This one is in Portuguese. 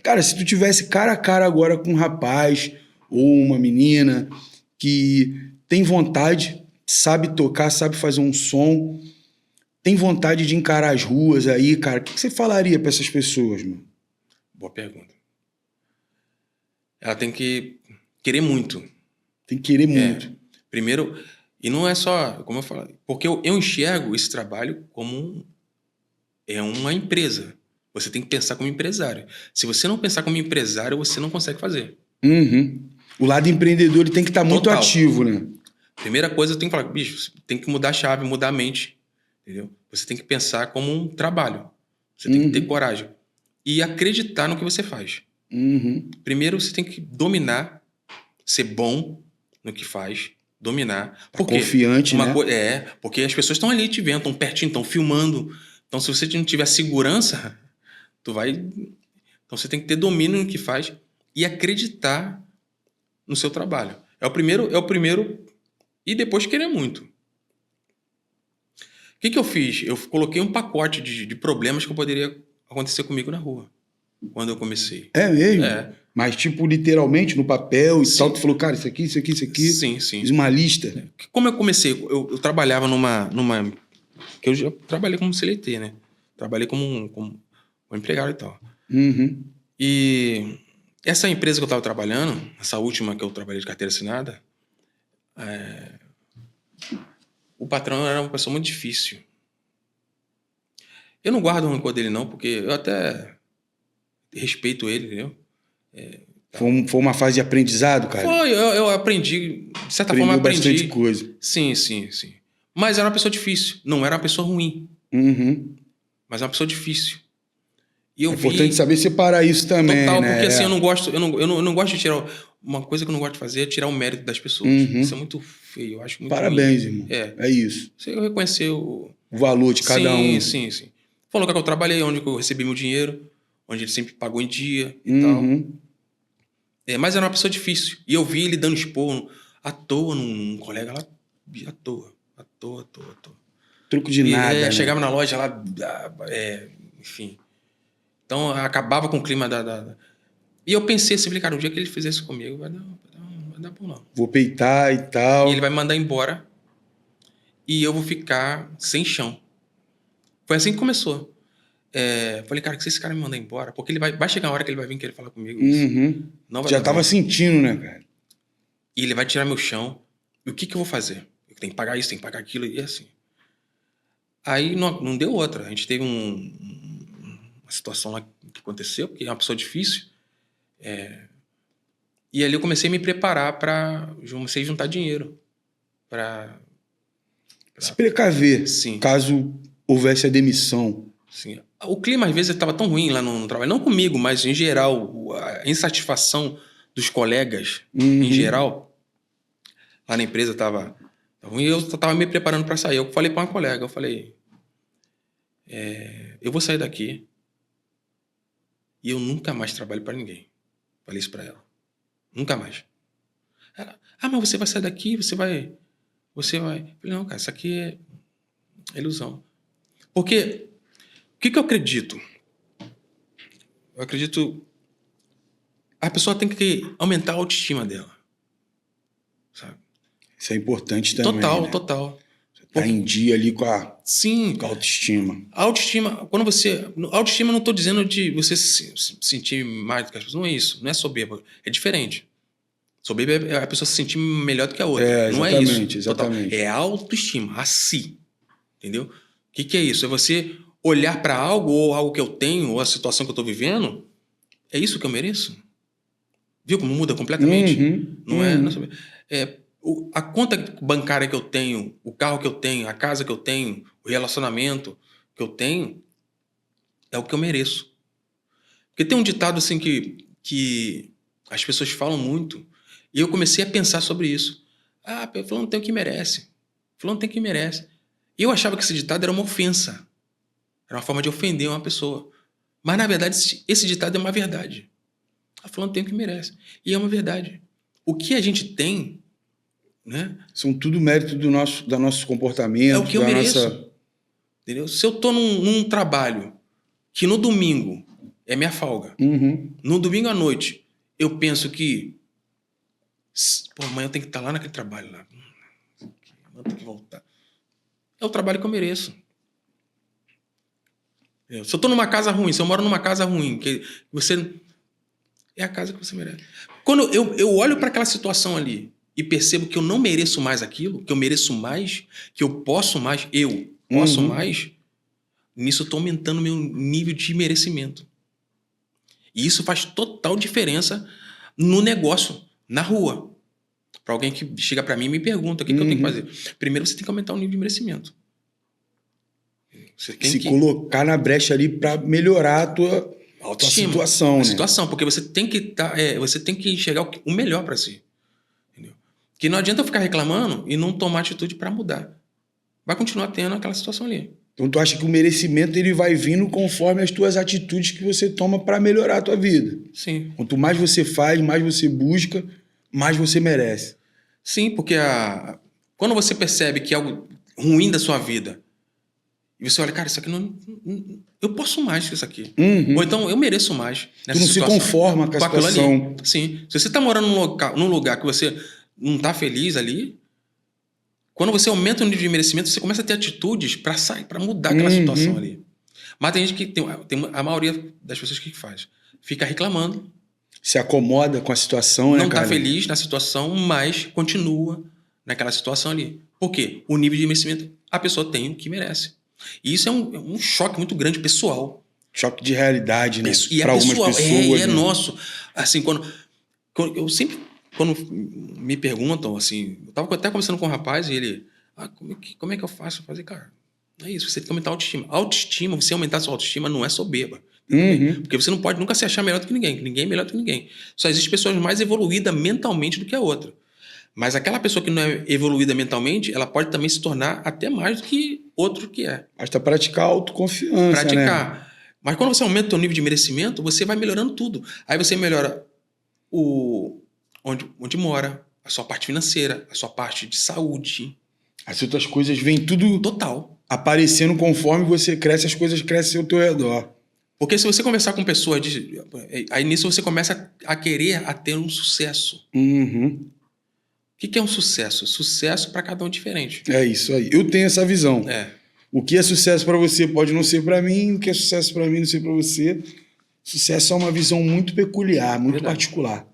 Cara, se tu tivesse cara a cara agora com um rapaz ou uma menina que tem vontade, sabe tocar, sabe fazer um som, tem vontade de encarar as ruas aí, cara, o que você falaria pra essas pessoas, mano? Boa pergunta. Ela tem que querer muito. Tem que querer muito. Primeiro, e não é só, como eu falei, porque eu enxergo esse trabalho como uma empresa. Você tem que pensar como empresário. Se você não pensar como empresário, você não consegue fazer. Uhum. O lado empreendedor ele tem que estar muito Total. ativo, né? Primeira coisa, eu tenho que falar, bicho, tem que mudar a chave, mudar a mente. Entendeu? Você tem que pensar como um trabalho. Você tem que ter coragem. E acreditar no que você faz. Primeiro, você tem que dominar, ser bom no que faz, dominar. Tá confiante, né? Porque as pessoas estão ali te vendo, estão pertinho, estão filmando. Então, se você não tiver segurança, tu vai... Então, você tem que ter domínio no que faz e acreditar no seu trabalho. É o primeiro e depois querer muito. O que eu fiz? Eu coloquei um pacote de problemas que poderia acontecer comigo na rua, quando eu comecei. É mesmo? Mas, tipo, literalmente, no papel e tal, tu falou, cara, isso aqui, isso aqui, isso aqui. Sim. Fiz uma lista. Como eu comecei? Eu trabalhava numa... Que eu já trabalhei como CLT, né? Trabalhei como empregado e tal. E essa empresa que eu estava trabalhando, essa última que eu trabalhei de carteira assinada, o patrão era uma pessoa muito difícil. Eu não guardo o rancor dele, não, porque eu até respeito ele, entendeu? Foi uma fase de aprendizado, cara? Foi, eu aprendi, de certa forma eu aprendi. Bastante coisa. Sim. Mas era uma pessoa difícil, não era uma pessoa ruim. Mas era uma pessoa difícil. E eu importante saber separar isso também, total, né? Porque assim, eu não gosto de tirar... Uma coisa que eu não gosto de fazer é tirar o mérito das pessoas. Isso é muito feio, eu acho muito Parabéns, ruim. irmão. É isso. Você reconhecer o valor de cada um. Sim. Foi um lugar que eu trabalhei, onde eu recebi meu dinheiro, onde ele sempre pagou em dia e tal. Mas era uma pessoa difícil. E eu vi ele dando esporro à toa num colega lá, à toa. Truco de nada, né? Chegava na loja lá, enfim. Então, acabava com o clima E eu pensei assim, falei, cara, um dia que ele fizesse isso comigo, vai dar bom não. Vou peitar e tal. E ele vai me mandar embora e eu vou ficar sem chão. Foi assim que começou. Falei, cara, que se esse cara me mandar embora, porque ele vai chegar uma hora que ele vai vir querer falar comigo. Não vai já tava sentindo, né, cara? E ele vai tirar meu chão. E o que eu vou fazer? Eu tenho que pagar isso, tenho que pagar aquilo, e assim. Aí não deu outra. A gente teve uma situação lá que aconteceu, porque é uma pessoa difícil. E ali eu comecei a me preparar para juntar dinheiro. Se precaver, sim. Caso houvesse a demissão. Sim. O clima, às vezes, estava tão ruim lá no trabalho. Não comigo, mas, em geral, a insatisfação dos colegas, em geral, lá na empresa estava ruim. E eu estava me preparando para sair. Eu falei para uma colega, eu falei, eu vou sair daqui e eu nunca mais trabalho para ninguém. Falei isso para ela. Nunca mais. Ela, mas você vai sair daqui, você vai... Eu falei, não, cara, isso aqui é ilusão. Porque... O que eu acredito? Eu acredito... A pessoa tem que aumentar a autoestima dela. Sabe? Isso é importante também, Total. Você tá em dia ali com a Sim. Com a autoestima. A autoestima, quando você... Autoestima não estou dizendo de você se sentir mais do que as pessoas. Não é isso. Não é soberba. É diferente. Soberba é a pessoa se sentir melhor do que a outra. Não é isso. Exatamente. Total. É a autoestima. A si. Entendeu? O que é isso? É você... olhar para algo, ou algo que eu tenho, ou a situação que eu estou vivendo, é isso que eu mereço? Viu como muda completamente? Não é a conta bancária que eu tenho, o carro que eu tenho, a casa que eu tenho, o relacionamento que eu tenho, é o que eu mereço. Porque tem um ditado assim que as pessoas falam muito, e eu comecei a pensar sobre isso. Fulano tem o que merece. Fulano tem o que merece. E eu achava que esse ditado era uma ofensa. Era uma forma de ofender uma pessoa. Mas, na verdade, esse ditado é uma verdade. Fulano tem o que merece. E é uma verdade. O que a gente tem... né? São tudo mérito do nosso comportamento. É o que eu mereço. Entendeu? Se eu estou num trabalho que no domingo é minha folga. Uhum. No domingo à noite, eu penso que pô, amanhã eu tenho que estar lá naquele trabalho lá. Amanhã eu tenho que voltar. É o trabalho que eu mereço. Se eu tô numa casa ruim, se eu moro numa casa ruim, que você... É a casa que você merece. Quando eu olho para aquela situação ali e percebo que eu não mereço mais aquilo, que eu mereço mais, que eu posso mais, mais, nisso eu tô aumentando meu nível de merecimento. E isso faz total diferença no negócio, na rua. Para alguém que chega para mim e me pergunta o que eu tenho que fazer. Primeiro você tem que aumentar o nível de merecimento. Você tem que colocar na brecha ali para melhorar a tua situação, né? Situação, porque você tem que você tem que enxergar o melhor para si. Entendeu? Que não adianta eu ficar reclamando e não tomar atitude para mudar. Vai continuar tendo aquela situação ali. Então tu acha que o merecimento ele vai vindo conforme as tuas atitudes que você toma para melhorar a tua vida. Sim. Quanto mais você faz, mais você busca, mais você merece. Sim, porque quando você percebe que é algo ruim da sua vida e você olha, cara, isso aqui não... Eu posso mais que isso aqui. Ou então eu mereço mais nessa tu não situação. se conforma com a situação. Ali. Sim. Se você está morando num lugar que você não está feliz ali, quando você aumenta o nível de merecimento, você começa a ter atitudes para sair, para mudar aquela situação ali. Mas tem gente que tem a maioria das pessoas que faz. Fica reclamando. Se acomoda com a situação, né, não cara? Não está feliz na situação, mas continua naquela situação ali. Por quê? O nível de merecimento, a pessoa tem o que merece. E isso é um choque muito grande pessoal. Choque de realidade, né? E para algumas pessoas. E é nosso. Assim, quando eu sempre... Quando me perguntam, assim... Eu tava até conversando com um rapaz e ele... como é que eu faço? Eu falei, cara, é isso. Você tem que aumentar a autoestima. Autoestima, você aumentar a sua autoestima não é soberba. Porque você não pode nunca se achar melhor do que ninguém. Ninguém é melhor do que ninguém. Só existe pessoas mais evoluídas mentalmente do que a outra. Mas aquela pessoa que não é evoluída mentalmente, ela pode também se tornar até mais do que outro que é. Basta praticar autoconfiança, né? Mas quando você aumenta o seu nível de merecimento, você vai melhorando tudo. Aí você melhora onde mora, a sua parte financeira, a sua parte de saúde. As outras coisas vêm tudo total aparecendo conforme você cresce, as coisas crescem ao teu redor. Porque se você conversar com pessoas... Aí nisso você começa a querer ter um sucesso. O que é um sucesso? Sucesso para cada um diferente. É isso aí. Eu tenho essa visão. O que é sucesso para você pode não ser para mim, o que é sucesso para mim não ser para você. Sucesso é uma visão muito peculiar, muito particular.